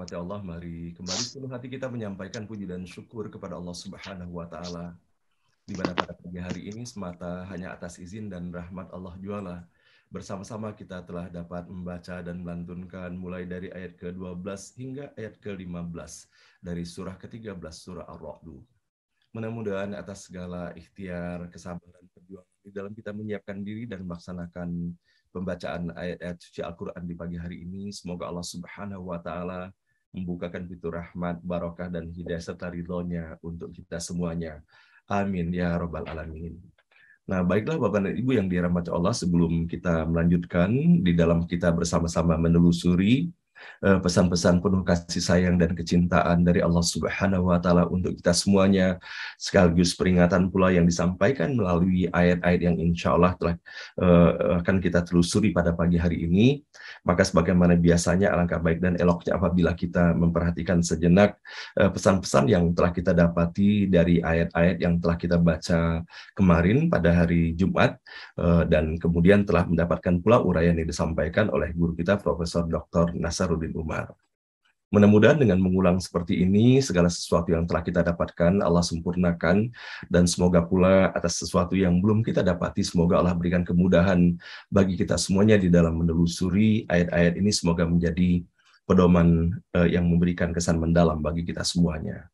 dirahmati Allah, mari kembali sepenuh hati kita menyampaikan puji dan syukur kepada Allah Subhanahu wa Ta'ala, di mana pada pagi hari ini semata hanya atas izin dan rahmat Allah jualah bersama-sama kita telah dapat membaca dan melantunkan mulai dari ayat ke-12 hingga ayat ke-15 dari surah ke-13 surah Ar-Ra'd. Mudah-mudahan atas segala ikhtiar, kesabaran, perjuangan di dalam kita menyiapkan diri dan melaksanakan pembacaan ayat-ayat suci Al-Quran di pagi hari ini, semoga Allah Subhanahu wa Ta'ala membukakan pintu rahmat, barokah, dan hidayah serta ridhonya untuk kita semuanya. Amin ya Rabbal Alamin. Nah, baiklah Bapak dan Ibu yang dirahmati Allah, sebelum kita melanjutkan di dalam kita bersama-sama menelusuri pesan-pesan penuh kasih sayang dan kecintaan dari Allah Subhanahu wa Ta'ala untuk kita semuanya, sekaligus peringatan pula yang disampaikan melalui ayat-ayat yang insya Allah telah akan kita telusuri pada pagi hari ini. Maka sebagaimana biasanya, alangkah baik dan eloknya apabila kita memperhatikan sejenak pesan-pesan yang telah kita dapati dari ayat-ayat yang telah kita baca kemarin pada hari Jumat, dan kemudian telah mendapatkan pula uraian yang disampaikan oleh guru kita Profesor Dr. Nasaruddin Umar. Mudah-mudahan dengan mengulang seperti ini, segala sesuatu yang telah kita dapatkan Allah sempurnakan, dan semoga pula atas sesuatu yang belum kita dapati, semoga Allah berikan kemudahan bagi kita semuanya di dalam menelusuri ayat-ayat ini, semoga menjadi pedoman yang memberikan kesan mendalam bagi kita semuanya.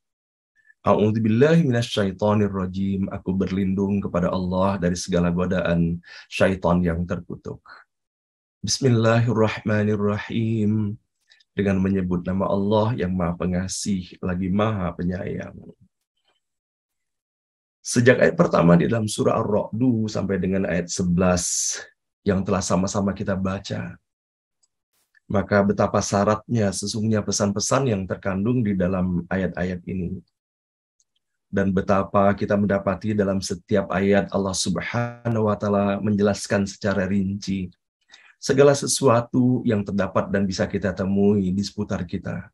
A'udzubillahi minasyaitonirrajim. Aku berlindung kepada Allah dari segala godaan syaitan yang terkutuk. Bismillahirrahmanirrahim. Dengan menyebut nama Allah yang Maha Pengasih lagi Maha Penyayang. Sejak ayat pertama di dalam surah Ar-Ra'd sampai dengan ayat 11 yang telah sama-sama kita baca, maka betapa syaratnya sesungguhnya pesan-pesan yang terkandung di dalam ayat-ayat ini. Dan betapa kita mendapati dalam setiap ayat Allah Subhanahu wa Ta'ala menjelaskan secara rinci segala sesuatu yang terdapat dan bisa kita temui di seputar kita.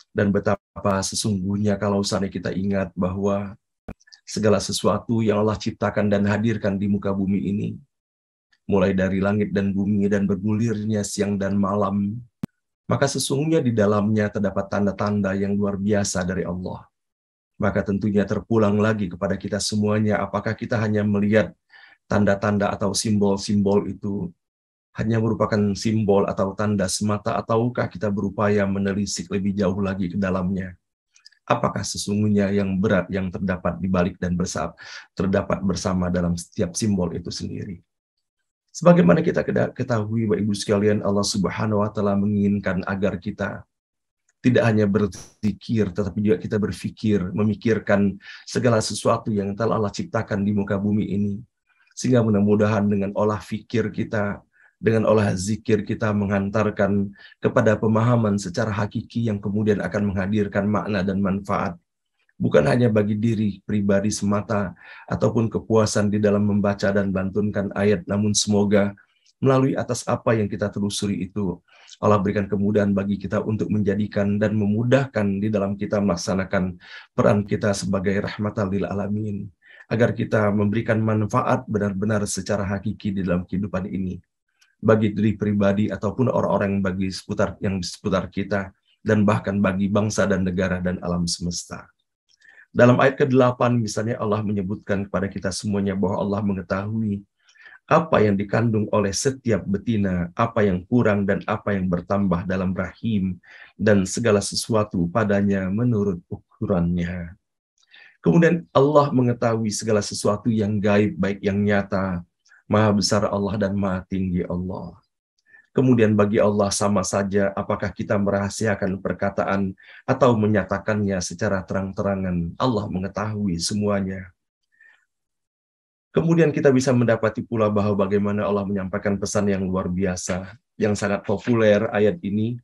Dan betapa sesungguhnya kalau seandainya kita ingat bahwa segala sesuatu yang Allah ciptakan dan hadirkan di muka bumi ini, mulai dari langit dan bumi dan bergulirnya siang dan malam, maka sesungguhnya di dalamnya terdapat tanda-tanda yang luar biasa dari Allah. Maka tentunya terpulang lagi kepada kita semuanya, apakah kita hanya melihat tanda-tanda atau simbol-simbol itu hanya merupakan simbol atau tanda semata, ataukah kita berupaya menelisik lebih jauh lagi ke dalamnya? Apakah sesungguhnya yang berat yang terdapat di balik dan terdapat bersama dalam setiap simbol itu sendiri? Sebagaimana kita ketahui, Bapak Ibu sekalian, Allah Subhanahu wa Ta'ala menginginkan agar kita tidak hanya berzikir, tetapi juga kita berpikir, memikirkan segala sesuatu yang telah Allah ciptakan di muka bumi ini. Sehingga mudah-mudahan dengan olah fikir kita, dengan olah zikir kita menghantarkan kepada pemahaman secara hakiki yang kemudian akan menghadirkan makna dan manfaat. Bukan hanya bagi diri pribadi semata, ataupun kepuasan di dalam membaca dan melantunkan ayat, namun semoga melalui atas apa yang kita telusuri itu, Allah berikan kemudahan bagi kita untuk menjadikan dan memudahkan di dalam kita melaksanakan peran kita sebagai rahmatan lil alamin, agar kita memberikan manfaat benar-benar secara hakiki di dalam kehidupan ini, bagi diri pribadi ataupun orang-orang bagi yang di seputar kita, dan bahkan bagi bangsa dan negara dan alam semesta. Dalam ayat ke-8 misalnya Allah menyebutkan kepada kita semuanya bahwa Allah mengetahui apa yang dikandung oleh setiap betina, apa yang kurang dan apa yang bertambah dalam rahim, dan segala sesuatu padanya menurut ukurannya. Kemudian Allah mengetahui segala sesuatu yang gaib, baik yang nyata, Maha besar Allah dan Maha tinggi Allah. Kemudian bagi Allah sama saja apakah kita merahasiakan perkataan atau menyatakannya secara terang-terangan. Allah mengetahui semuanya. Kemudian kita bisa mendapati pula bahwa bagaimana Allah menyampaikan pesan yang luar biasa, yang sangat populer. Ayat ini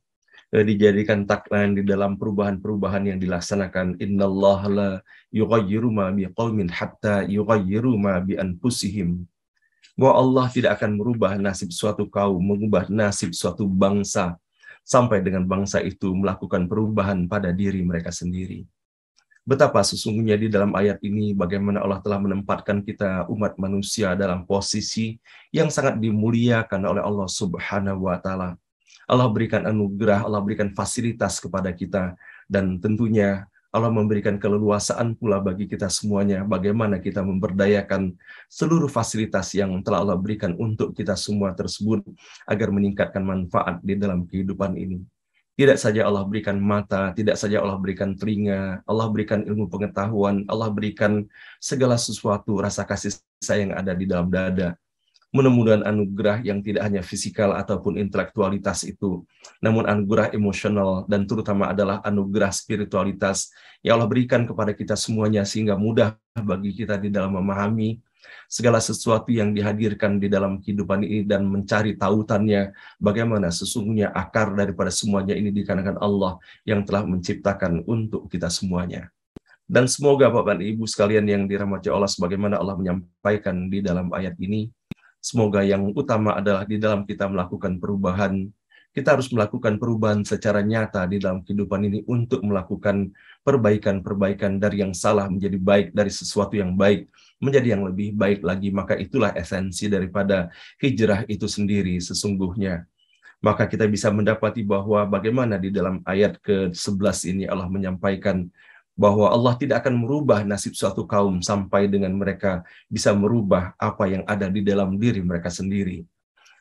dijadikan tagline di dalam perubahan-perubahan yang dilaksanakan. Innallaha la yughayyiru ma biqaumin hatta yughayyiru ma bi anfusihim. Bahwa Allah tidak akan merubah nasib suatu kaum, mengubah nasib suatu bangsa, sampai dengan bangsa itu melakukan perubahan pada diri mereka sendiri. Betapa sesungguhnya di dalam ayat ini bagaimana Allah telah menempatkan kita umat manusia dalam posisi yang sangat dimuliakan oleh Allah Subhanahu wa Ta'ala. Allah berikan anugerah, Allah berikan fasilitas kepada kita, dan tentunya Allah memberikan keleluasaan pula bagi kita semuanya, bagaimana kita memberdayakan seluruh fasilitas yang telah Allah berikan untuk kita semua tersebut, agar meningkatkan manfaat di dalam kehidupan ini. Tidak saja Allah berikan mata, tidak saja Allah berikan telinga, Allah berikan ilmu pengetahuan, Allah berikan segala sesuatu, rasa kasih sayang yang ada di dalam dada. Mudah-mudahan anugerah yang tidak hanya fisikal ataupun intelektualitas itu, namun anugerah emosional dan terutama adalah anugerah spiritualitas yang Allah berikan kepada kita semuanya, sehingga mudah bagi kita di dalam memahami segala sesuatu yang dihadirkan di dalam kehidupan ini dan mencari tautannya, bagaimana sesungguhnya akar daripada semuanya ini dikarenakan Allah yang telah menciptakan untuk kita semuanya. Dan semoga Bapak dan Ibu sekalian yang dirahmati Allah, sebagaimana Allah menyampaikan di dalam ayat ini, semoga yang utama adalah di dalam kita melakukan perubahan, kita harus melakukan perubahan secara nyata di dalam kehidupan ini untuk melakukan perbaikan-perbaikan dari yang salah menjadi baik, dari sesuatu yang baik menjadi yang lebih baik lagi. Maka itulah esensi daripada hijrah itu sendiri sesungguhnya. Maka kita bisa mendapati bahwa bagaimana di dalam ayat ke-11 ini Allah menyampaikan bahwa Allah tidak akan merubah nasib suatu kaum sampai dengan mereka bisa merubah apa yang ada di dalam diri mereka sendiri.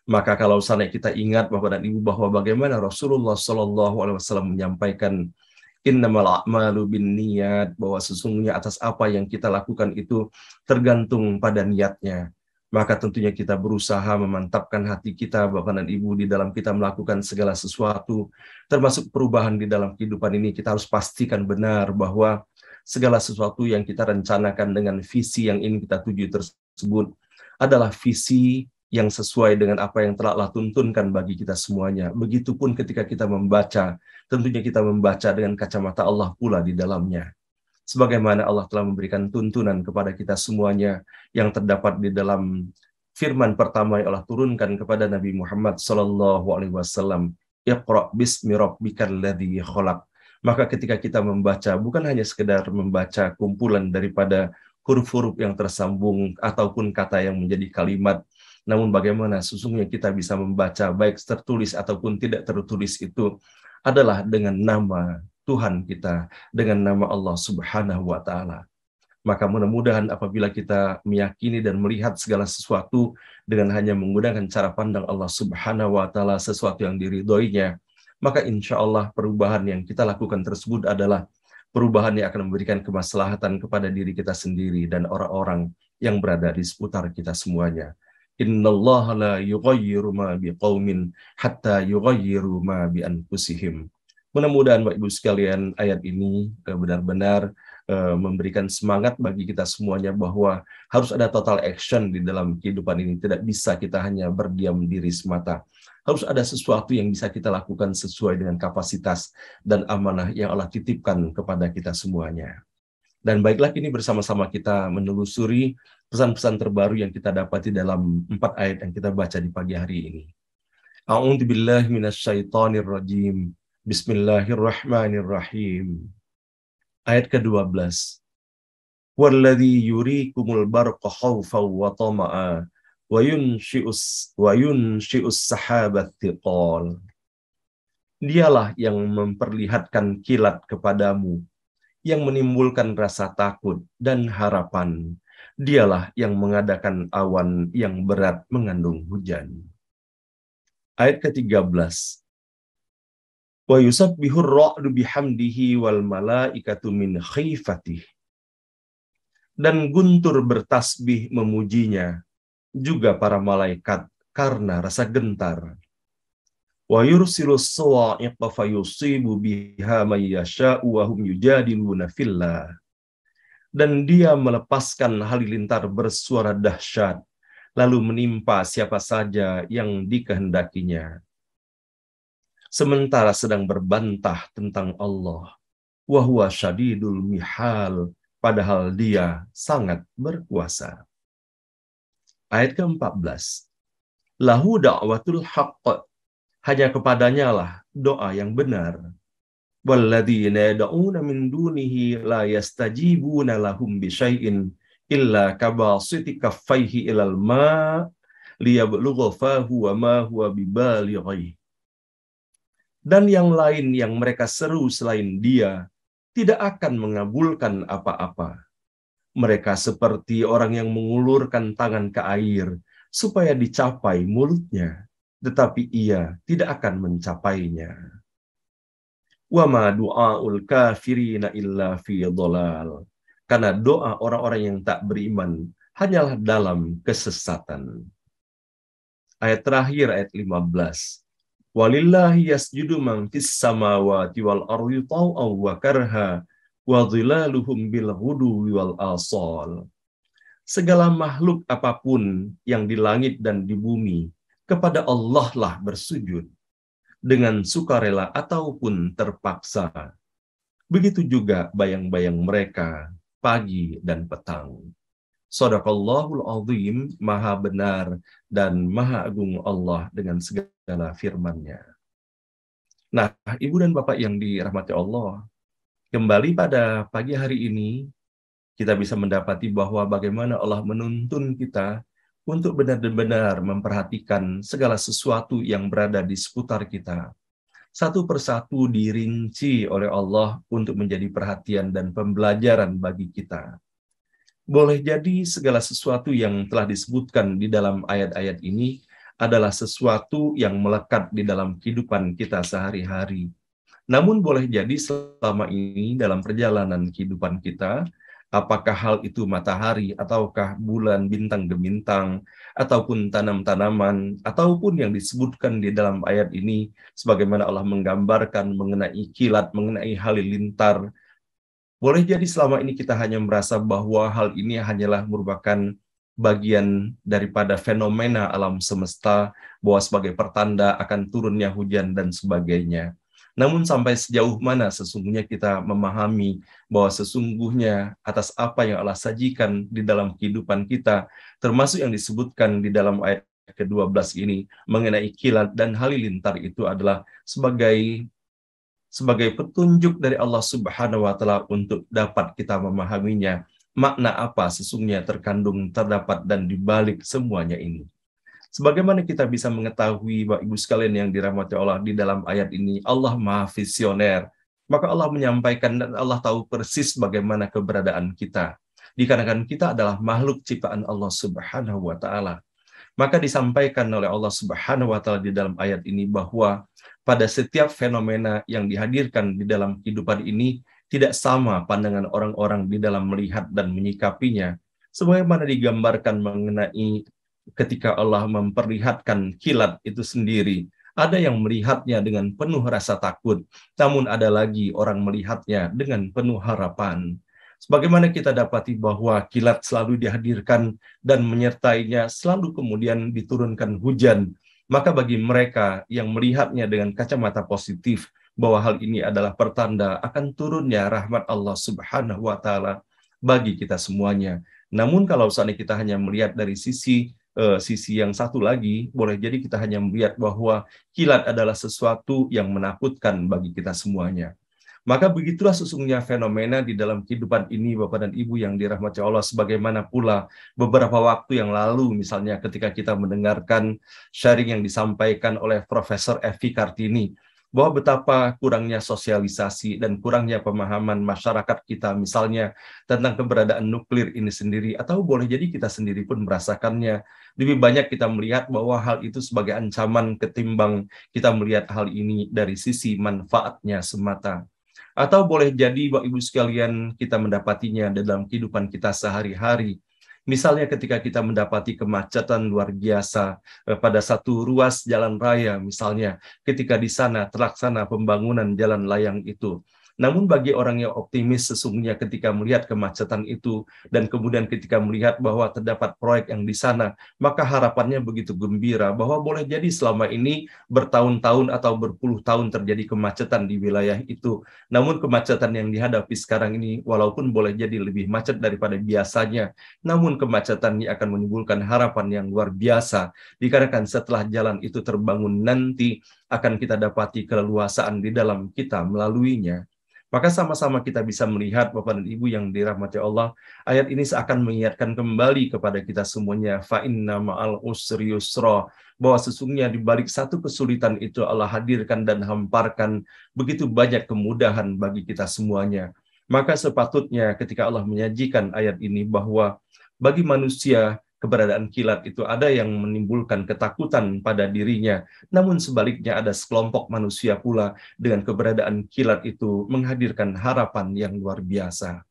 Maka kalau sana kita ingat Bapak dan Ibu bahwa bagaimana Rasulullah SAW menyampaikan innamal a'malu binniyat, bahwa sesungguhnya atas apa yang kita lakukan itu tergantung pada niatnya. Maka tentunya kita berusaha memantapkan hati kita Bapak dan Ibu di dalam kita melakukan segala sesuatu, termasuk perubahan di dalam kehidupan ini. Kita harus pastikan benar bahwa segala sesuatu yang kita rencanakan dengan visi yang ingin kita tuju tersebut adalah visi yang sesuai dengan apa yang telah Allah tuntunkan bagi kita semuanya. Begitupun ketika kita membaca, tentunya kita membaca dengan kacamata Allah pula di dalamnya. Sebagaimana Allah telah memberikan tuntunan kepada kita semuanya yang terdapat di dalam firman pertama yang Allah turunkan kepada Nabi Muhammad SAW, Iqra bismi rabbikal ladzi khalaq. Maka ketika kita membaca, bukan hanya sekedar membaca kumpulan daripada huruf-huruf yang tersambung ataupun kata yang menjadi kalimat, namun bagaimana sesungguhnya kita bisa membaca baik tertulis ataupun tidak tertulis itu adalah dengan nama Tuhan kita, dengan nama Allah Subhanahu wa Ta'ala. Maka mudah-mudahan apabila kita meyakini dan melihat segala sesuatu dengan hanya menggunakan cara pandang Allah Subhanahu wa Ta'ala, sesuatu yang diridhoinya, maka insya Allah perubahan yang kita lakukan tersebut adalah perubahan yang akan memberikan kemaslahatan kepada diri kita sendiri dan orang-orang yang berada di seputar kita semuanya. Innallaha la yughayyiru ma biqaumin hatta yughayyiru ma bi anfusihim. Mudah-mudahan Bapak Ibu sekalian ayat ini benar-benar memberikan semangat bagi kita semuanya bahwa harus ada total action di dalam kehidupan ini. Tidak bisa kita hanya berdiam diri semata. Harus ada sesuatu yang bisa kita lakukan sesuai dengan kapasitas dan amanah yang Allah titipkan kepada kita semuanya. Dan baiklah, kini bersama-sama kita menelusuri pesan-pesan terbaru yang kita dapati dalam 4 ayat yang kita baca di pagi hari ini. A'udzubillahi minasyaitonirrajim. Bismillahirrahmanirrahim. Ayat ke-12. Walladzi yurikumul barqa khaufan wa tama'a wa yunshi'us sahabat thiqal. Dialah yang memperlihatkan kilat kepadamu, yang menimbulkan rasa takut dan harapan. Dialah yang mengadakan awan yang berat mengandung hujan. Ayat ke-13. Wa yusabbihur ra'du bihamdihi wal malaikatu min khifatih. Dan guntur bertasbih memujinya, juga para malaikat karena rasa gentar. Wa yursilus sawa'iqa fayusibu biha may yasha'u wa hum yujadiluna fillah. Dan dia melepaskan halilintar bersuara dahsyat, lalu menimpa siapa saja yang dikehendakinya. Sementara sedang berbantah tentang Allah. Wa huwa syadidul mihal, padahal dia sangat berkuasa. Ayat ke-14. Lahu da'watul haqq. Hanya kepadanya lah doa yang benar. Walladzina yad'una min dunihi la yastajibuna lahum bisyai'in illa kabasiti kaffaihi ilal ma' liyablugha fahu wa ma huwa bibalighi. dan yang lain yang mereka seru selain Dia tidak akan mengabulkan apa-apa. Mereka seperti orang yang mengulurkan tangan ke air supaya dicapai mulutnya, tetapi ia tidak akan mencapainya. Wa ma du'aul kafirina illa fi dhalal. Karena doa orang-orang yang tak beriman hanyalah dalam kesesatan. Ayat terakhir, ayat 15. Walillahi yasjudu man fis samawati wal ardi taw'aw wa karha wa dhilaluhum bil ghuduwi wal asal. Segala makhluk apapun yang di langit dan di bumi kepada Allah lah bersujud, dengan sukarela ataupun terpaksa. Begitu juga bayang-bayang mereka pagi dan petang. Shadaqallahul azim, maha benar dan maha agung Allah dengan segala firman-Nya. Nah, Ibu dan Bapak yang dirahmati Allah, kembali pada pagi hari ini, kita bisa mendapati bahwa bagaimana Allah menuntun kita untuk benar-benar memperhatikan segala sesuatu yang berada di seputar kita. Satu persatu dirinci oleh Allah untuk menjadi perhatian dan pembelajaran bagi kita. Boleh jadi segala sesuatu yang telah disebutkan di dalam ayat-ayat ini adalah sesuatu yang melekat di dalam kehidupan kita sehari-hari. Namun boleh jadi selama ini dalam perjalanan kehidupan kita, apakah hal itu matahari, ataukah bulan, bintang gemintang, ataupun tanam-tanaman, ataupun yang disebutkan di dalam ayat ini, sebagaimana Allah menggambarkan mengenai kilat, mengenai halilintar. Boleh jadi selama ini kita hanya merasa bahwa hal ini hanyalah merupakan bagian daripada fenomena alam semesta, bahwa sebagai pertanda akan turunnya hujan dan sebagainya. Namun sampai sejauh mana sesungguhnya kita memahami bahwa sesungguhnya atas apa yang Allah sajikan di dalam kehidupan kita, termasuk yang disebutkan di dalam ayat ke-12 ini mengenai kilat dan halilintar, itu adalah sebagai petunjuk dari Allah Subhanahu wa taala untuk dapat kita memahaminya, makna apa sesungguhnya terkandung, terdapat dan dibalik semuanya ini. Sebagaimana kita bisa mengetahui, Bapak Ibu sekalian yang dirahmati Allah, di dalam ayat ini Allah Maha Visioner. Maka Allah menyampaikan dan Allah tahu persis bagaimana keberadaan kita. Dikarenakan kita adalah makhluk ciptaan Allah Subhanahu wa taala. Maka disampaikan oleh Allah Subhanahu wa taala di dalam ayat ini bahwa pada setiap fenomena yang dihadirkan di dalam kehidupan ini tidak sama pandangan orang-orang di dalam melihat dan menyikapinya. Sebagaimana digambarkan mengenai ketika Allah memperlihatkan kilat itu sendiri. Ada yang melihatnya dengan penuh rasa takut, namun ada lagi orang melihatnya dengan penuh harapan. Sebagaimana kita dapati bahwa kilat selalu dihadirkan dan menyertainya selalu kemudian diturunkan hujan, maka bagi mereka yang melihatnya dengan kacamata positif bahwa hal ini adalah pertanda akan turunnya rahmat Allah Subhanahu wa taala bagi kita semuanya. Namun kalau seandainya kita hanya melihat dari sisi yang satu lagi, boleh jadi kita hanya melihat bahwa kilat adalah sesuatu yang menakutkan bagi kita semuanya. Maka begitulah sesungguhnya fenomena di dalam kehidupan ini, Bapak dan Ibu yang dirahmati Allah, sebagaimana pula beberapa waktu yang lalu, misalnya ketika kita mendengarkan sharing yang disampaikan oleh Profesor Evi Kartini, bahwa betapa kurangnya sosialisasi dan kurangnya pemahaman masyarakat kita, misalnya tentang keberadaan nuklir ini sendiri, atau boleh jadi kita sendiri pun merasakannya. Lebih banyak kita melihat bahwa hal itu sebagai ancaman ketimbang kita melihat hal ini dari sisi manfaatnya semata. Atau boleh jadi, Bapak Ibu sekalian, kita mendapatinya dalam kehidupan kita sehari-hari. Misalnya ketika kita mendapati kemacetan luar biasa pada satu ruas jalan raya, misalnya ketika di sana terlaksana pembangunan jalan layang itu. Namun bagi orang yang optimis sesungguhnya ketika melihat kemacetan itu dan kemudian ketika melihat bahwa terdapat proyek yang di sana, maka harapannya begitu gembira bahwa boleh jadi selama ini bertahun-tahun atau berpuluh tahun terjadi kemacetan di wilayah itu. Namun kemacetan yang dihadapi sekarang ini walaupun boleh jadi lebih macet daripada biasanya, namun kemacetan ini akan menimbulkan harapan yang luar biasa, dikarenakan setelah jalan itu terbangun nanti akan kita dapati keleluasaan di dalam kita melaluinya. Maka sama-sama kita bisa melihat, Bapak dan Ibu yang dirahmati Allah, ayat ini seakan mengingatkan kembali kepada kita semuanya, fa inna ma'al usri yusra, bahwa sesungguhnya di balik satu kesulitan itu Allah hadirkan dan hamparkan begitu banyak kemudahan bagi kita semuanya. Maka sepatutnya ketika Allah menyajikan ayat ini bahwa bagi manusia keberadaan kilat itu ada yang menimbulkan ketakutan pada dirinya, namun sebaliknya ada sekelompok manusia pula dengan keberadaan kilat itu menghadirkan harapan yang luar biasa.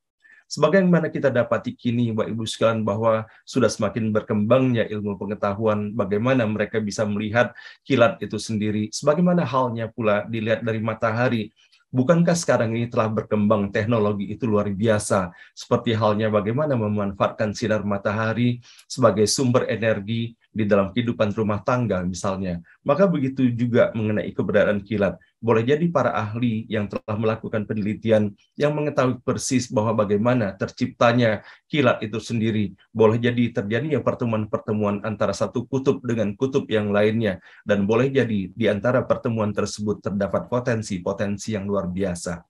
Sebagaimana kita dapati kini, Bapak Ibu sekalian, bahwa sudah semakin berkembangnya ilmu pengetahuan, bagaimana mereka bisa melihat kilat itu sendiri, sebagaimana halnya pula dilihat dari matahari. Bukankah sekarang ini telah berkembang teknologi itu luar biasa, seperti halnya bagaimana memanfaatkan sinar matahari sebagai sumber energi di dalam kehidupan rumah tangga misalnya. Maka begitu juga mengenai keberadaan kilat. Boleh jadi para ahli yang telah melakukan penelitian yang mengetahui persis bahwa bagaimana terciptanya kilat itu sendiri. Boleh jadi terjadinya pertemuan-pertemuan antara satu kutub dengan kutub yang lainnya. Dan boleh jadi di antara pertemuan tersebut terdapat potensi-potensi yang luar biasa.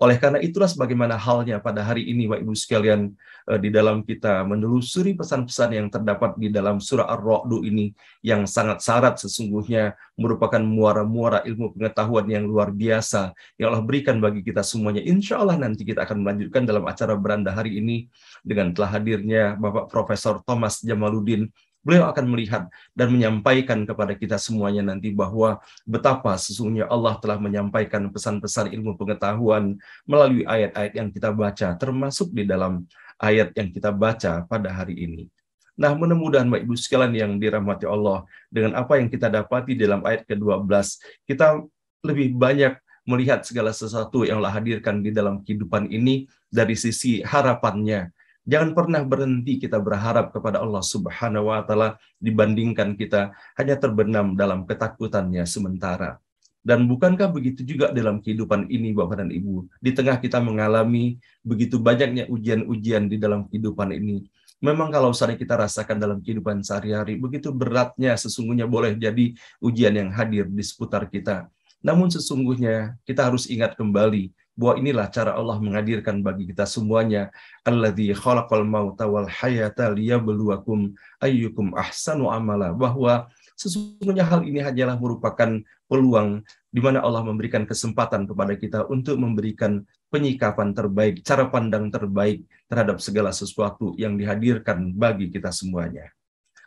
Oleh karena itulah sebagaimana halnya pada hari ini, Bapak Ibu sekalian, di dalam kita menelusuri pesan-pesan yang terdapat di dalam surah Ar-Ra'd ini, yang sangat syarat sesungguhnya merupakan muara-muara ilmu pengetahuan yang luar biasa yang Allah berikan bagi kita semuanya. Insya Allah nanti kita akan melanjutkan dalam acara beranda hari ini dengan telah hadirnya Bapak Profesor Thomas Jamaluddin. Beliau akan melihat dan menyampaikan kepada kita semuanya nanti bahwa betapa sesungguhnya Allah telah menyampaikan pesan-pesan ilmu pengetahuan melalui ayat-ayat yang kita baca, termasuk di dalam ayat yang kita baca pada hari ini. Nah, mudah-mudahan Bapak Ibu sekalian yang dirahmati Allah, dengan apa yang kita dapati dalam ayat ke-12, kita lebih banyak melihat segala sesuatu yang Allah hadirkan di dalam kehidupan ini dari sisi harapannya. Jangan pernah berhenti kita berharap kepada Allah Subhanahu wa Ta'ala dibandingkan kita hanya terbenam dalam ketakutannya sementara. Dan bukankah begitu juga dalam kehidupan ini, Bapak dan Ibu? Di tengah kita mengalami begitu banyaknya ujian-ujian di dalam kehidupan ini. Memang kalau misalnya kita rasakan dalam kehidupan sehari-hari, begitu beratnya sesungguhnya boleh jadi ujian yang hadir di seputar kita. Namun sesungguhnya kita harus ingat kembali bahwa inilah cara Allah menghadirkan bagi kita semuanya. Alladzi khalaqal mauta wal hayata liyabluwakum ayyukum ahsanu amala. Bahwa sesungguhnya hal ini hanyalah merupakan peluang di mana Allah memberikan kesempatan kepada kita untuk memberikan penyikapan terbaik, cara pandang terbaik terhadap segala sesuatu yang dihadirkan bagi kita semuanya.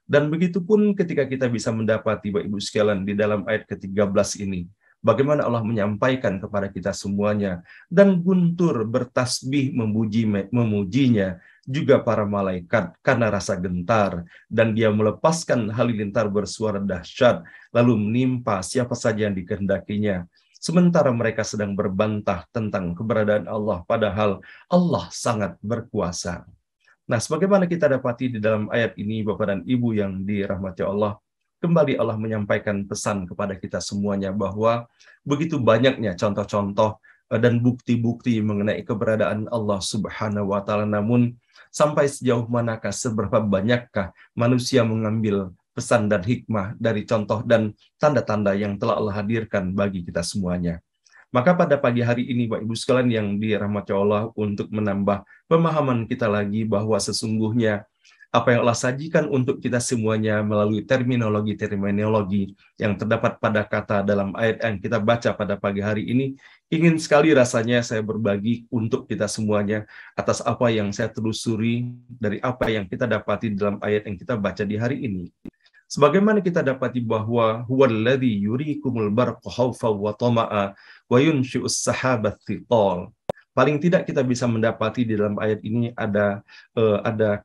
Dan begitupun ketika kita bisa mendapati, Bapak Ibu sekalian, di dalam ayat ke-13 ini, bagaimana Allah menyampaikan kepada kita semuanya, dan Guntur bertasbih memujinya, juga para malaikat karena rasa gentar, dan dia melepaskan halilintar bersuara dahsyat, lalu menimpa siapa saja yang dikehendakinya. Sementara mereka sedang berbantah tentang keberadaan Allah, padahal Allah sangat berkuasa. Nah, sebagaimana kita dapati di dalam ayat ini, Bapak dan Ibu yang dirahmati Allah, kembali Allah menyampaikan pesan kepada kita semuanya bahwa begitu banyaknya contoh-contoh dan bukti-bukti mengenai keberadaan Allah Subhanahu wa Ta'ala. Namun sampai sejauh manakah, seberapa banyakkah manusia mengambil pesan dan hikmah dari contoh dan tanda-tanda yang telah Allah hadirkan bagi kita semuanya. Maka pada pagi hari ini, Bapak Ibu sekalian yang dirahmati Allah, untuk menambah pemahaman kita lagi bahwa sesungguhnya apa yang Allah sajikan untuk kita semuanya melalui terminologi yang terdapat pada kata dalam ayat yang kita baca pada pagi hari ini, ingin sekali rasanya saya berbagi untuk kita semuanya atas apa yang saya telusuri dari apa yang kita dapati dalam ayat yang kita baca di hari ini. Sebagaimana kita dapati bahwa huwallazi yurikumul barqa khaufa wa tama'a wa yunshi'us sahabat thiqal. Paling tidak kita bisa mendapati di dalam ayat ini ada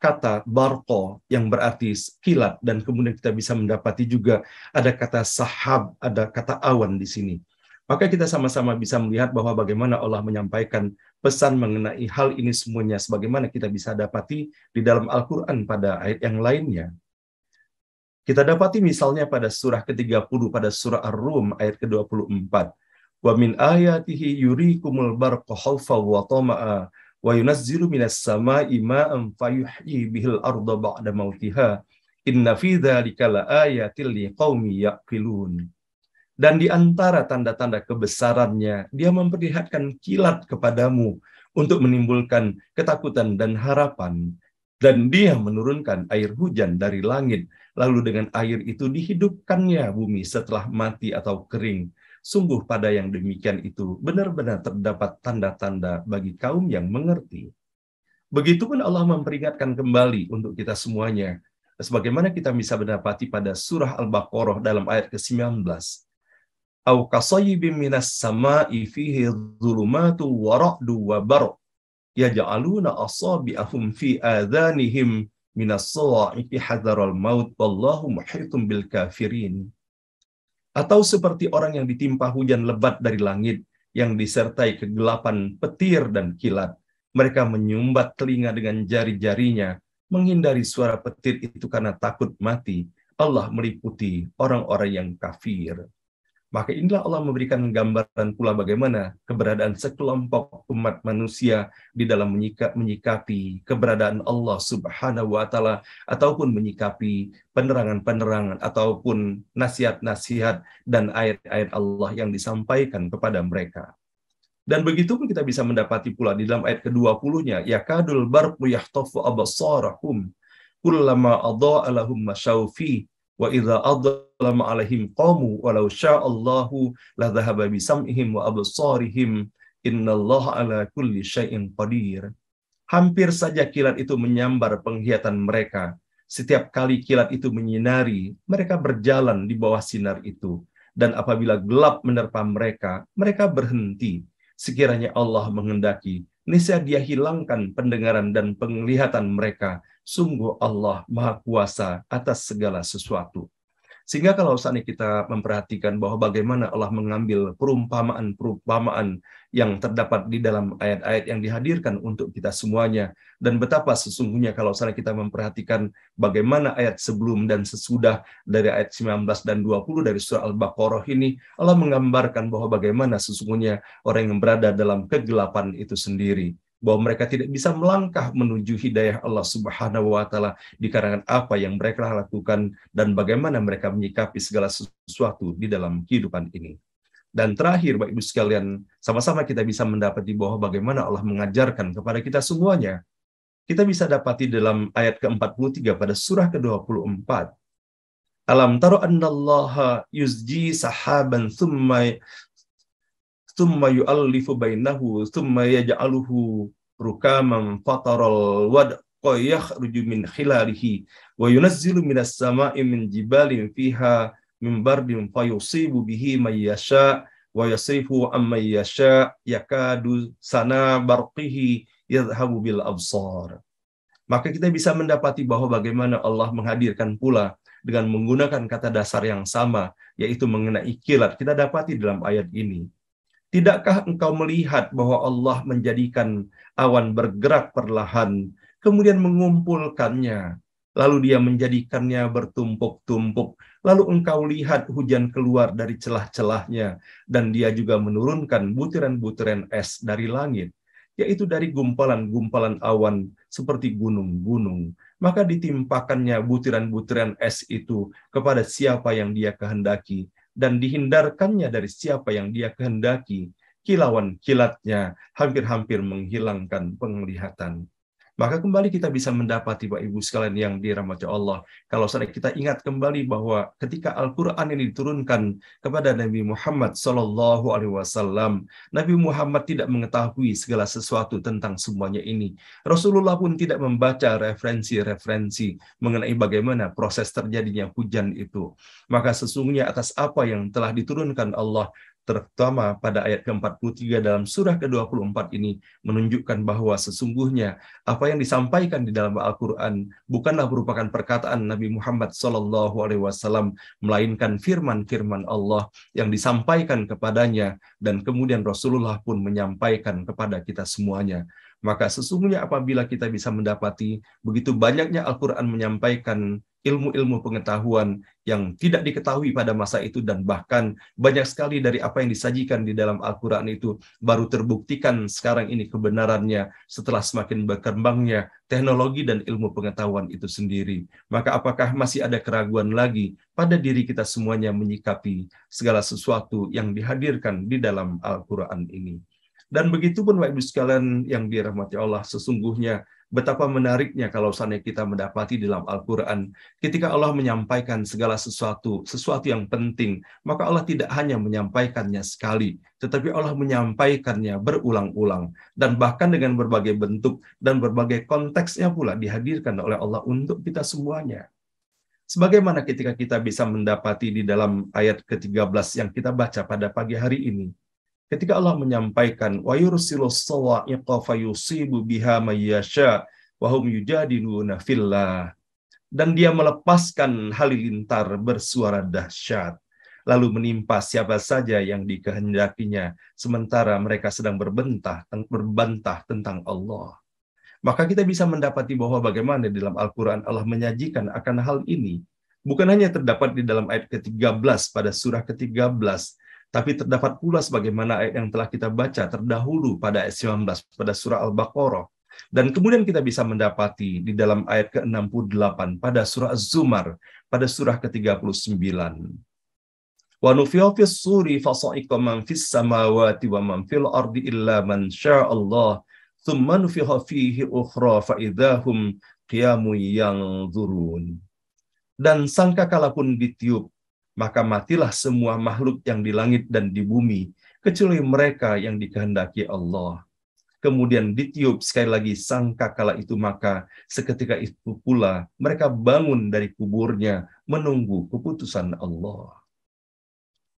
kata barqa yang berarti kilat, dan kemudian kita bisa mendapati juga ada kata sahab, ada kata awan di sini. Maka kita sama-sama bisa melihat bahwa bagaimana Allah menyampaikan pesan mengenai hal ini semuanya sebagaimana kita bisa dapati di dalam Al-Qur'an pada ayat yang lainnya. Kita dapati misalnya pada surah ke-30, pada surah Ar-Rum ayat ke-24. Wa min ayatihi yurikumul barqa khawfa wa tama'a wa yunazzilu minas sama'i ma'an fayuhyi bihil arda ba'da mautiha. Inna fi dzalika laayatil liqaumi yaqilun. Dan di antara tanda-tanda kebesarannya, dia memperlihatkan kilat kepadamu untuk menimbulkan ketakutan dan harapan. Dan dia menurunkan air hujan dari langit, lalu dengan air itu dihidupkannya bumi setelah mati atau kering. Sungguh pada yang demikian itu benar-benar terdapat tanda-tanda bagi kaum yang mengerti. Begitupun Allah memperingatkan kembali untuk kita semuanya. Sebagaimana kita bisa mendapati pada surah Al-Baqarah dalam ayat ke-19. Au kasayyibin minas sama'i fihi dhulumatu wa ra'du wa barq yaj'aluna asabi'ahum fi adhanihim minas sawa'iqi hadaral maut wallahu muhitun bil kafirin. Atau seperti orang yang ditimpa hujan lebat dari langit yang disertai kegelapan petir dan kilat. Mereka menyumbat telinga dengan jari-jarinya, menghindari suara petir itu karena takut mati. Allah meliputi orang-orang yang kafir. Maka inilah Allah memberikan gambaran pula bagaimana keberadaan sekelompok umat manusia di dalam menyikapi keberadaan Allah Subhanahu wa Ta'ala, ataupun menyikapi penerangan-penerangan ataupun nasihat-nasihat dan ayat-ayat Allah yang disampaikan kepada mereka. Dan begitu pun kita bisa mendapati pula di dalam ayat ke-20-nya, yakadul barqu yahtafu absarahum kullama adha'a lahum masyaufi wa idza adlama alaihim qamu walau sya'allahu la dhahaba bisam'ihim wa absarihim innallaha ala kulli syai'in qadir. Hampir saja kilat itu menyambar penglihatan mereka. Setiap kali kilat itu menyinari, mereka berjalan di bawah sinar itu. Dan apabila gelap menerpa mereka, mereka berhenti. Sekiranya Allah menghendaki, niscaya Dia hilangkan pendengaran dan penglihatan mereka. Sungguh Allah Maha Kuasa atas segala sesuatu. Sehingga kalau saatnya kita memperhatikan bahwa bagaimana Allah mengambil perumpamaan-perumpamaan yang terdapat di dalam ayat-ayat yang dihadirkan untuk kita semuanya, dan betapa sesungguhnya kalau saatnya kita memperhatikan bagaimana ayat sebelum dan sesudah dari ayat 19 dan 20 dari surah Al-Baqarah ini, Allah menggambarkan bahwa bagaimana sesungguhnya orang yang berada dalam kegelapan itu sendiri, bahwa mereka tidak bisa melangkah menuju hidayah Allah Subhanahu wa Ta'ala dikarenakan apa yang mereka lakukan dan bagaimana mereka menyikapi segala sesuatu di dalam kehidupan ini. Dan terakhir, Bapak Ibu sekalian, sama-sama kita bisa mendapati bahwa bagaimana Allah mengajarkan kepada kita semuanya. Kita bisa dapati dalam ayat ke-43 pada surah ke-24. Alam taro annallaha yuzji sahaban thumma yu'allifu bainahu thumma yaj'aluhu rukaman fataral wadqa yakhruju min khilalihi wa yunazzilu minas sama'i min jibalin fiha min bardin fayusibu bihi may yasha wa yasrifu amman yasha yakadu sana barqihi yadhhabu bil absar. Maka kita bisa mendapati bahwa bagaimana Allah menghadirkan pula dengan menggunakan kata dasar yang sama, yaitu mengenai kilat. Kita dapati dalam ayat ini. Tidakkah engkau melihat bahwa Allah menjadikan awan bergerak perlahan, kemudian mengumpulkannya, lalu Dia menjadikannya bertumpuk-tumpuk, lalu engkau lihat hujan keluar dari celah-celahnya, dan Dia juga menurunkan butiran-butiran es dari langit, yaitu dari gumpalan-gumpalan awan seperti gunung-gunung. Maka ditimpakannya butiran-butiran es itu kepada siapa yang Dia kehendaki, dan dihindarkannya dari siapa yang Dia kehendaki. Kilauan kilatnya hampir-hampir menghilangkan penglihatan. Maka kembali kita bisa mendapati Bapak Ibu sekalian yang dirahmati Allah, kalau kita ingat kembali bahwa ketika Al-Quran ini diturunkan kepada Nabi Muhammad SAW, Nabi Muhammad tidak mengetahui segala sesuatu tentang semuanya ini. Rasulullah pun tidak membaca referensi-referensi mengenai bagaimana proses terjadinya hujan itu. Maka sesungguhnya atas apa yang telah diturunkan Allah, terutama pada ayat ke-43 dalam surah ke-24 ini, menunjukkan bahwa sesungguhnya apa yang disampaikan di dalam Al-Quran bukanlah merupakan perkataan Nabi Muhammad SAW, melainkan firman-firman Allah yang disampaikan kepadanya, dan kemudian Rasulullah pun menyampaikan kepada kita semuanya. Maka sesungguhnya apabila kita bisa mendapati begitu banyaknya Al-Quran menyampaikan ilmu-ilmu pengetahuan yang tidak diketahui pada masa itu, dan bahkan banyak sekali dari apa yang disajikan di dalam Al-Quran itu baru terbuktikan sekarang ini kebenarannya setelah semakin berkembangnya teknologi dan ilmu pengetahuan itu sendiri. Maka apakah masih ada keraguan lagi pada diri kita semuanya menyikapi segala sesuatu yang dihadirkan di dalam Al-Quran ini? Dan begitu pun Bapak Ibu sekalian yang dirahmati Allah, sesungguhnya betapa menariknya kalau seandainya kita mendapati dalam Al-Quran, ketika Allah menyampaikan segala sesuatu yang penting, maka Allah tidak hanya menyampaikannya sekali, tetapi Allah menyampaikannya berulang-ulang, dan bahkan dengan berbagai bentuk dan berbagai konteksnya pula dihadirkan oleh Allah untuk kita semuanya. Sebagaimana ketika kita bisa mendapati di dalam ayat ke-13 yang kita baca pada pagi hari ini, ketika Allah menyampaikan wa yursilus sawa'iqa fayusibu biha may yasha wa hum yujadiluna fillah, dan dia melepaskan halilintar bersuara dahsyat lalu menimpa siapa saja yang dikehendakinya sementara mereka sedang berbantah tentang Allah. Maka kita bisa mendapati bahwa bagaimana di dalam Al-Quran Allah menyajikan akan hal ini bukan hanya terdapat di dalam ayat ke-13 pada surah ke-13, tapi terdapat pula sebagaimana ayat yang telah kita baca terdahulu pada ayat 19 pada surah Al-Baqarah. Dan kemudian kita bisa mendapati di dalam ayat ke-68 pada surah Az-Zumar, pada surah ke-39. Wa nufiya fis suri fasa'iqa man fis samawati wa man fil ardi illa man sya'allah, thumma nufiha fihi ukhra fa idzahum qiyamun yanzurun. Dan sangkakala pun ditiup, maka matilah semua makhluk yang di langit dan di bumi, kecuali mereka yang dikehendaki Allah. Kemudian ditiup sekali lagi sangkakala itu, maka seketika itu pula mereka bangun dari kuburnya menunggu keputusan Allah.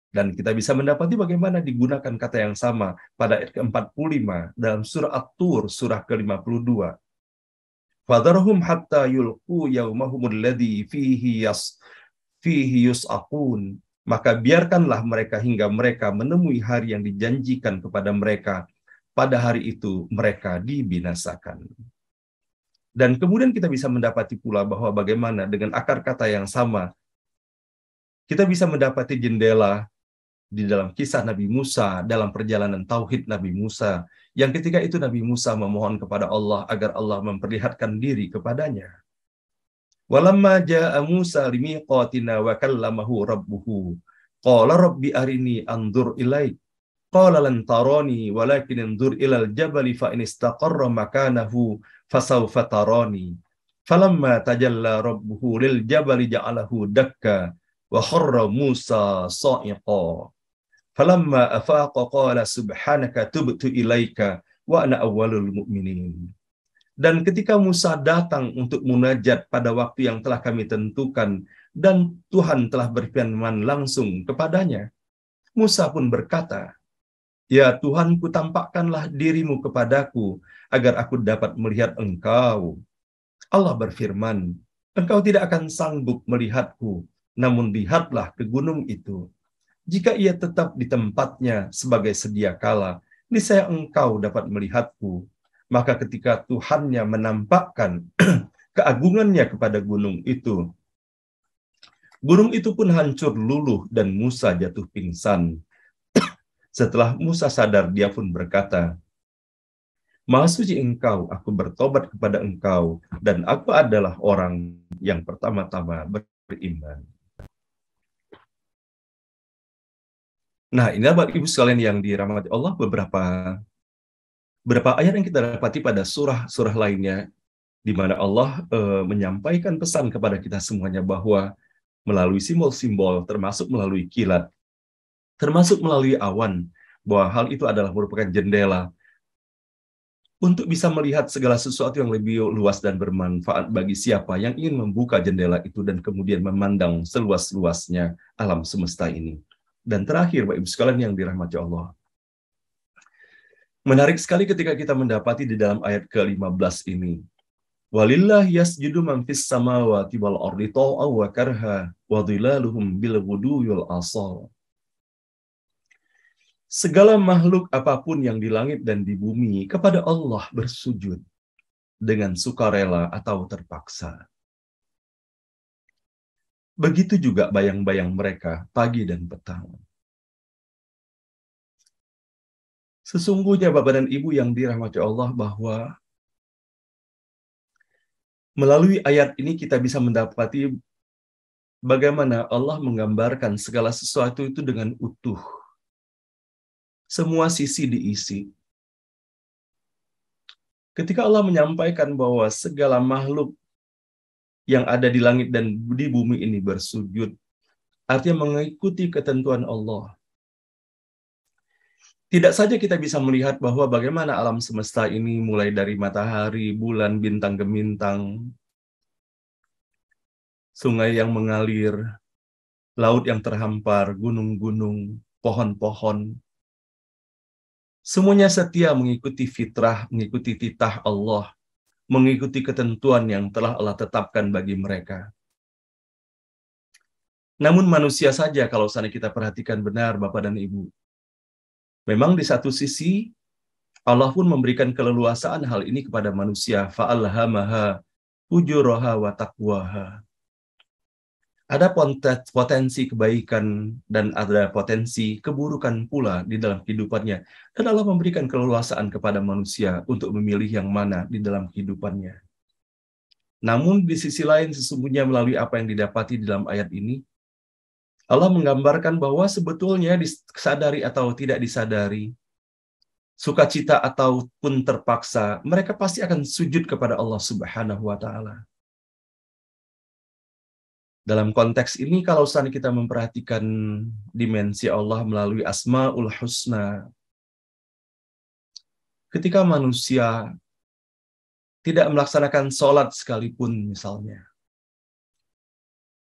Dan kita bisa mendapati bagaimana digunakan kata yang sama pada ayat ke-45 dalam surah At-Tur, surah ke-52. Fadharhum hatta yulqu yaumahumul ladzi fihi yus'aqun. Maka biarkanlah mereka hingga mereka menemui hari yang dijanjikan kepada mereka. Pada hari itu mereka dibinasakan. Dan kemudian kita bisa mendapati pula bahwa bagaimana dengan akar kata yang sama, kita bisa mendapati jendela di dalam kisah Nabi Musa, dalam perjalanan tauhid Nabi Musa, yang ketika itu Nabi Musa memohon kepada Allah agar Allah memperlihatkan diri kepadanya. Walamma ja'a Musa limiqatina wa kallamahu rabbuhu qala rabbi arini anzur ilaik qala lan tarani walakin anzur ilal jabali fa in istaqarra makanahu fasawfa tarani falamma tajalla rabbuhu lil jabali ja'alahu dakka wa kharra Musa sa'iqa falamma afaqa qala subhanaka tubtu ilaika wa ana awwalul mu'minin. Dan ketika Musa datang untuk munajat pada waktu yang telah kami tentukan, dan Tuhan telah berfirman langsung kepadanya, Musa pun berkata, ya Tuhanku, tampakkanlah dirimu kepadaku, agar aku dapat melihat engkau. Allah berfirman, engkau tidak akan sanggup melihatku, namun lihatlah ke gunung itu. Jika ia tetap di tempatnya sebagai sedia kala, niscaya engkau dapat melihatku. Maka ketika Tuhannya menampakkan keagungannya kepada gunung itu pun hancur luluh dan Musa jatuh pingsan. Setelah Musa sadar, dia pun berkata, Maha suci engkau, aku bertobat kepada engkau, dan aku adalah orang yang pertama-tama beriman. Nah, ini Bapak Ibu sekalian yang dirahmati Allah, beberapa ayat yang kita dapati pada surah-surah lainnya, di mana Allah menyampaikan pesan kepada kita semuanya bahwa melalui simbol-simbol, termasuk melalui kilat, termasuk melalui awan, bahwa hal itu adalah merupakan jendela untuk bisa melihat segala sesuatu yang lebih luas dan bermanfaat bagi siapa yang ingin membuka jendela itu dan kemudian memandang seluas-luasnya alam semesta ini. Dan terakhir, Bapak Ibu sekalian yang dirahmati Allah, menarik sekali ketika kita mendapati di dalam ayat ke-15 ini, Walillahi yasjudu man fis samawati wal ardi taw'an wa karha wa dhilaluhum bil ghuduwwi wal asal. Segala makhluk apapun yang di langit dan di bumi kepada Allah bersujud dengan sukarela atau terpaksa. Begitu juga bayang-bayang mereka pagi dan petang. Sesungguhnya Bapak dan Ibu yang dirahmati Allah, bahwa melalui ayat ini kita bisa mendapati bagaimana Allah menggambarkan segala sesuatu itu dengan utuh. Semua sisi diisi. Ketika Allah menyampaikan bahwa segala makhluk yang ada di langit dan di bumi ini bersujud, artinya mengikuti ketentuan Allah. Tidak saja kita bisa melihat bahwa bagaimana alam semesta ini mulai dari matahari, bulan, bintang gemintang, sungai yang mengalir, laut yang terhampar, gunung-gunung, pohon-pohon. Semuanya setia mengikuti fitrah, mengikuti titah Allah, mengikuti ketentuan yang telah Allah tetapkan bagi mereka. Namun manusia saja kalau seandainya kita perhatikan benar Bapak dan Ibu, memang di satu sisi Allah pun memberikan keleluasaan hal ini kepada manusia. Fa'alhamaha ujuraha wa taqwaha. Ada potensi kebaikan dan ada potensi keburukan pula di dalam kehidupannya. Dan Allah memberikan keleluasaan kepada manusia untuk memilih yang mana di dalam kehidupannya. Namun di sisi lain sesungguhnya melalui apa yang didapati di dalam ayat ini, Allah menggambarkan bahwa sebetulnya disadari atau tidak disadari, sukacita ataupun terpaksa, mereka pasti akan sujud kepada Allah Subhanahu wa Ta'ala. Dalam konteks ini, kalau seandainya kita memperhatikan dimensi Allah melalui Asmaul Husna, ketika manusia tidak melaksanakan sholat sekalipun misalnya,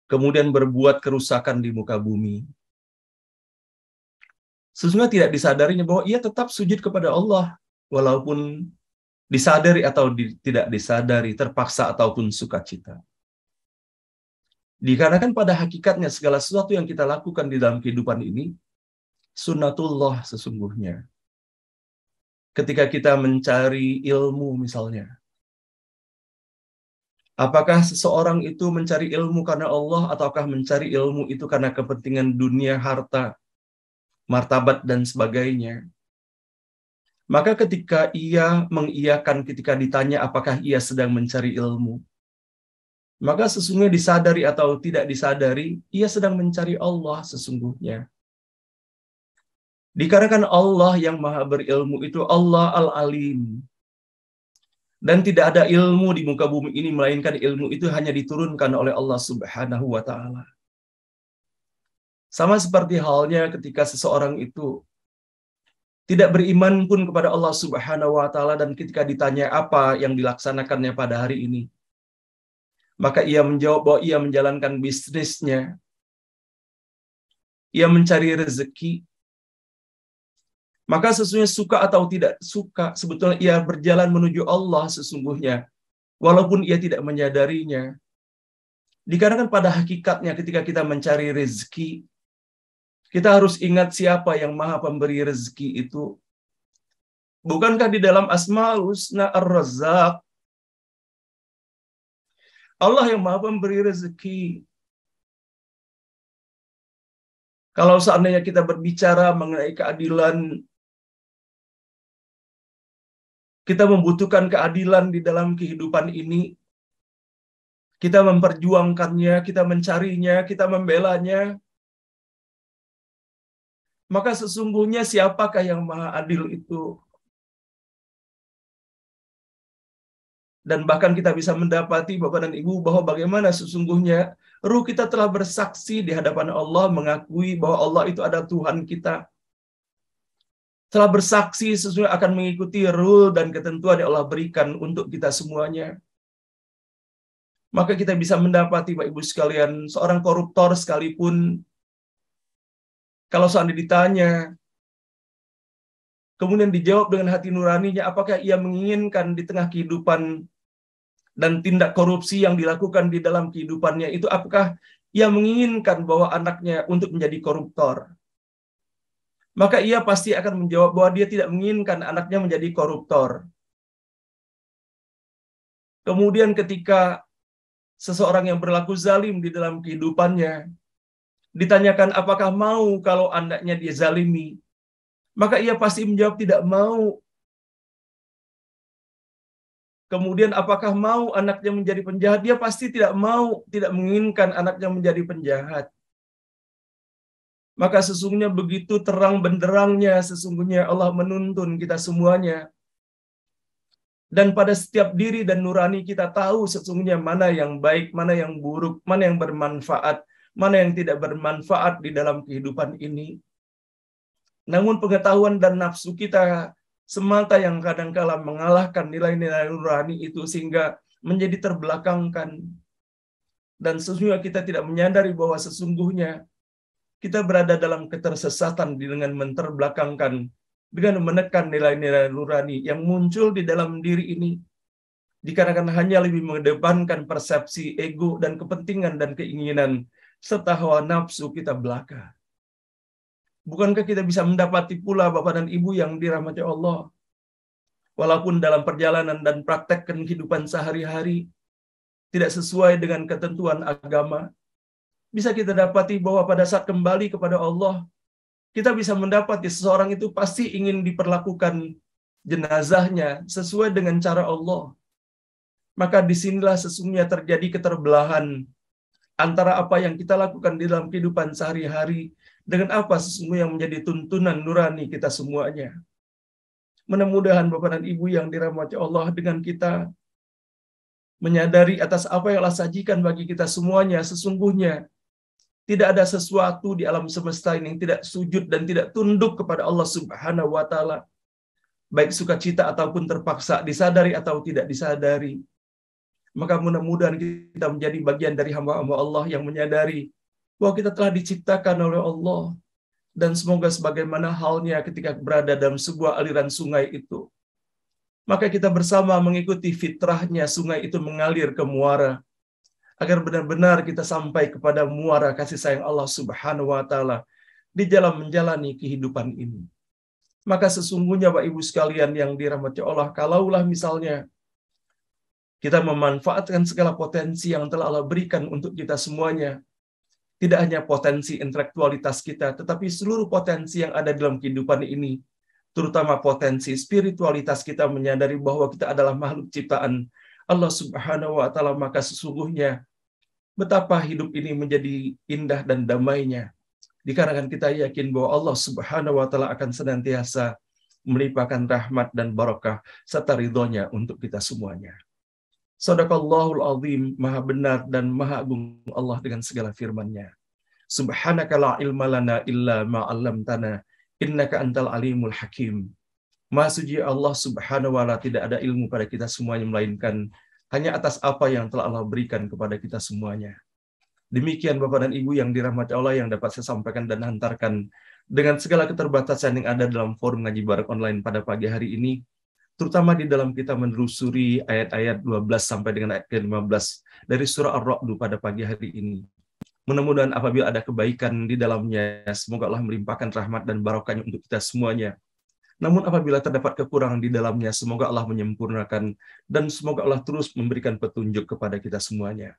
kemudian berbuat kerusakan di muka bumi, sesungguhnya tidak disadarinya bahwa ia tetap sujud kepada Allah, walaupun disadari atau tidak disadari, terpaksa ataupun sukacita. Dikarenakan pada hakikatnya segala sesuatu yang kita lakukan di dalam kehidupan ini, sunnatullah sesungguhnya. Ketika kita mencari ilmu misalnya, apakah seseorang itu mencari ilmu karena Allah, ataukah mencari ilmu itu karena kepentingan dunia, harta, martabat, dan sebagainya? Maka ketika ia mengiyakan ketika ditanya apakah ia sedang mencari ilmu, maka sesungguhnya disadari atau tidak disadari, ia sedang mencari Allah sesungguhnya. Dikarenakan Allah yang maha berilmu itu Allah Al-Alim. Dan tidak ada ilmu di muka bumi ini, melainkan ilmu itu hanya diturunkan oleh Allah Subhanahu wa Ta'ala. Sama seperti halnya ketika seseorang itu tidak beriman pun kepada Allah Subhanahu wa Ta'ala, dan ketika ditanya apa yang dilaksanakannya pada hari ini, maka ia menjawab bahwa ia menjalankan bisnisnya, ia mencari rezeki. Maka sesungguhnya suka atau tidak suka, sebetulnya ia berjalan menuju Allah sesungguhnya, walaupun ia tidak menyadarinya. Dikarenakan pada hakikatnya ketika kita mencari rezeki, kita harus ingat siapa yang maha pemberi rezeki itu. Bukankah di dalam Asmaul Husna Ar-Razzaq, Allah yang maha pemberi rezeki. Kalau seandainya kita berbicara mengenai keadilan, kita membutuhkan keadilan di dalam kehidupan ini, kita memperjuangkannya, kita mencarinya, kita membelanya. Maka sesungguhnya siapakah yang maha adil itu? Dan bahkan kita bisa mendapati Bapak dan Ibu bahwa bagaimana sesungguhnya ruh kita telah bersaksi di hadapan Allah, mengakui bahwa Allah itu adalah Tuhan kita. Telah bersaksi sesungguhnya akan mengikuti rule dan ketentuan yang Allah berikan untuk kita semuanya. Maka kita bisa mendapati Bapak Ibu sekalian, seorang koruptor sekalipun, kalau seandainya ditanya, kemudian dijawab dengan hati nuraninya, apakah ia menginginkan di tengah kehidupan dan tindak korupsi yang dilakukan di dalam kehidupannya itu, apakah ia menginginkan bahwa anaknya untuk menjadi koruptor? Maka ia pasti akan menjawab bahwa dia tidak menginginkan anaknya menjadi koruptor. Kemudian ketika seseorang yang berlaku zalim di dalam kehidupannya, ditanyakan apakah mau kalau anaknya dia zalimi, maka ia pasti menjawab tidak mau. Kemudian apakah mau anaknya menjadi penjahat? Dia pasti tidak mau, tidak menginginkan anaknya menjadi penjahat. Maka sesungguhnya begitu terang benderangnya sesungguhnya Allah menuntun kita semuanya. Dan pada setiap diri dan nurani kita tahu sesungguhnya mana yang baik, mana yang buruk, mana yang bermanfaat, mana yang tidak bermanfaat di dalam kehidupan ini. Namun pengetahuan dan nafsu kita semata yang kadangkala mengalahkan nilai-nilai nurani itu sehingga menjadi terbelakangkan. Dan sesungguhnya kita tidak menyadari bahwa sesungguhnya kita berada dalam ketersesatan dengan menterbelakangkan, dengan menekan nilai-nilai nurani yang muncul di dalam diri ini. Dikarenakan hanya lebih mengedepankan persepsi, ego, dan kepentingan dan keinginan, serta hawa nafsu kita belaka. Bukankah kita bisa mendapati pula Bapak dan Ibu yang dirahmati Allah, walaupun dalam perjalanan dan praktek kehidupan sehari-hari tidak sesuai dengan ketentuan agama, bisa kita dapati bahwa pada saat kembali kepada Allah, kita bisa mendapati seseorang itu pasti ingin diperlakukan jenazahnya sesuai dengan cara Allah. Maka disinilah sesungguhnya terjadi keterbelahan antara apa yang kita lakukan di dalam kehidupan sehari-hari dengan apa sesungguhnya yang menjadi tuntunan nurani kita semuanya. Mudah-mudahan Bapak dan Ibu yang dirahmati Allah, dengan kita menyadari atas apa yang Allah sajikan bagi kita semuanya, sesungguhnya tidak ada sesuatu di alam semesta ini yang tidak sujud dan tidak tunduk kepada Allah Subhanahu wa Ta'ala, baik sukacita ataupun terpaksa, disadari atau tidak disadari. Maka mudah-mudahan kita menjadi bagian dari hamba-hamba Allah yang menyadari bahwa kita telah diciptakan oleh Allah, dan semoga sebagaimana halnya ketika berada dalam sebuah aliran sungai itu, maka kita bersama mengikuti fitrahnya sungai itu mengalir ke muara, agar benar-benar kita sampai kepada muara kasih sayang Allah Subhanahu wa Ta'ala di dalam menjalani kehidupan ini. Maka sesungguhnya Bapak Ibu sekalian yang dirahmati Allah, kalaulah misalnya kita memanfaatkan segala potensi yang telah Allah berikan untuk kita semuanya, tidak hanya potensi intelektualitas kita, tetapi seluruh potensi yang ada dalam kehidupan ini, terutama potensi spiritualitas kita, menyadari bahwa kita adalah makhluk ciptaan Allah Subhanahu wa Ta'ala, maka sesungguhnya betapa hidup ini menjadi indah dan damainya, dikarenakan kita yakin bahwa Allah Subhanahu wa Ta'ala akan senantiasa melimpahkan rahmat dan barakah serta ridhonya untuk kita semuanya. Shadaqallahul azim, maha benar dan maha agung Allah dengan segala firman-Nya. Subhanaka la ilma lana illa ma 'allamtana innaka antal alimul hakim. Maha suci Allah Subhanahu wa Ta'ala, tidak ada ilmu pada kita semuanya melainkan hanya atas apa yang telah Allah berikan kepada kita semuanya. Demikian Bapak dan Ibu yang dirahmati Allah yang dapat saya sampaikan dan hantarkan dengan segala keterbatasan yang ada dalam forum ngaji bareng online pada pagi hari ini, terutama di dalam kita menelusuri ayat-ayat 12 sampai dengan ayat ke-15 dari surah Ar-Ra'd pada pagi hari ini. Mudah-mudahan apabila ada kebaikan di dalamnya, semoga Allah melimpahkan rahmat dan barakahnya untuk kita semuanya. Namun apabila terdapat kekurangan di dalamnya, semoga Allah menyempurnakan dan semoga Allah terus memberikan petunjuk kepada kita semuanya.